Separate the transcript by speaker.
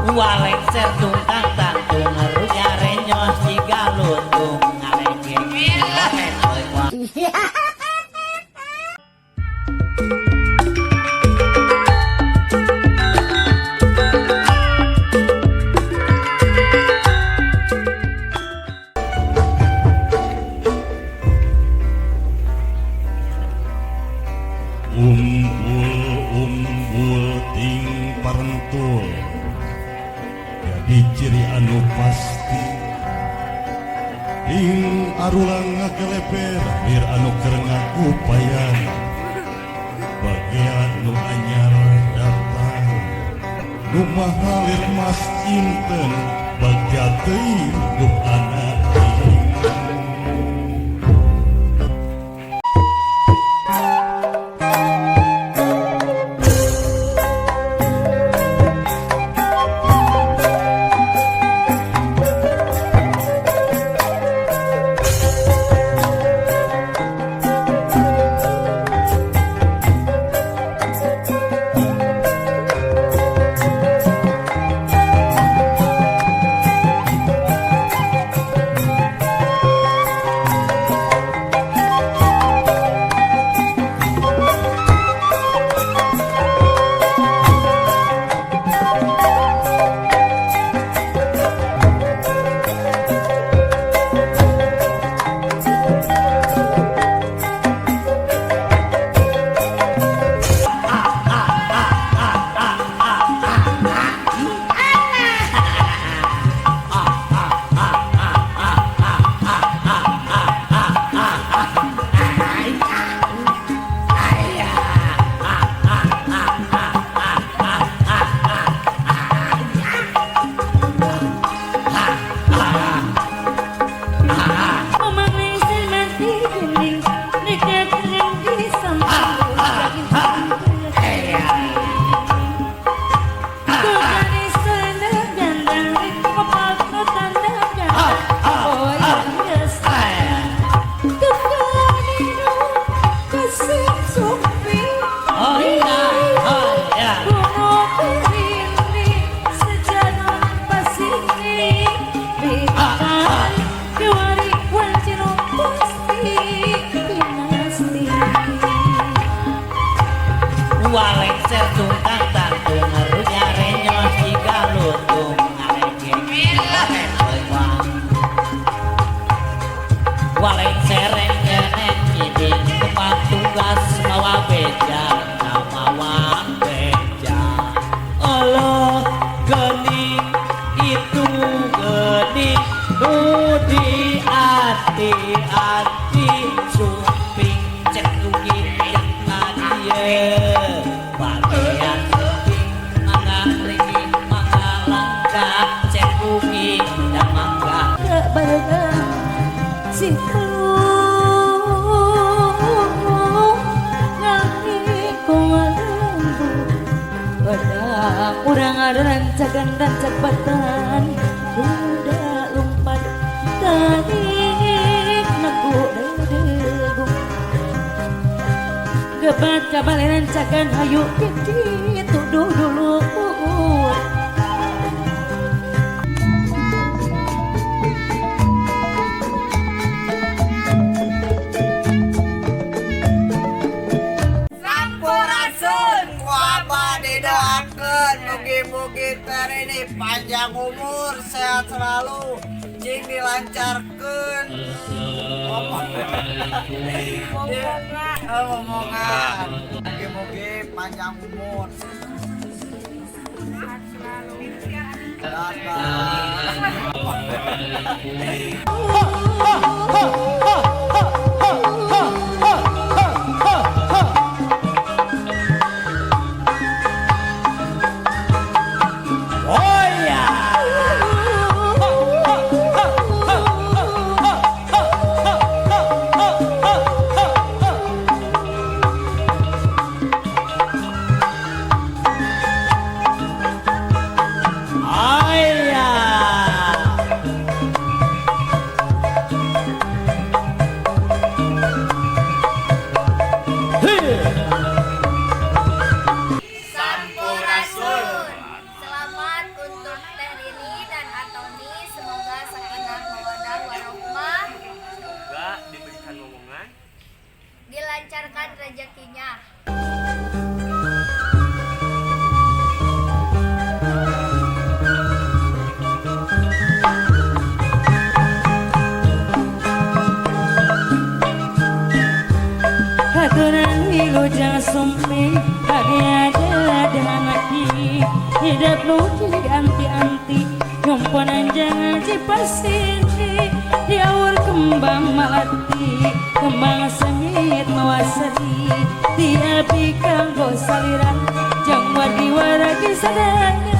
Speaker 1: Waleng sertung tang tangtung runya renyos jika lutung ngalenge
Speaker 2: umbul ting parentul jadi ciri anu pasti ting arulang ngageleper mir anu keur ngakupayan bagian nu anyar datang nu mahalir mas inten bagja teuing hidup anak waleng sertung tang tangtung runya renyos jika lutung ngalenge waleng sereng nyeneng nyiding kepang tugas mawa beja mawa beja Allah gening itu gening nu di hati-hati suping cek ugi yang nadia bagian suping mangga lagi mangga langka cek ugi dan mangga
Speaker 3: kebarengan si urang ada rancakan dan cepatan udah lompat tarik naku dedegung gebat kabale rancakan hayu pipi tuduh dulu
Speaker 4: mugi-mugi ini panjang umur sehat selalu jing dilancarkan omongan mugi-mugi panjang umur sehat selalu
Speaker 5: dilancarkan rezekinya.
Speaker 3: Haturan wilujeng sumpi bagi ada hati hidup lu diganti-anti nyumpunan jangan dipasini diawur kembang melati kembang sengit mawasari tiapi kanggo salira jang wargi waragi sadaya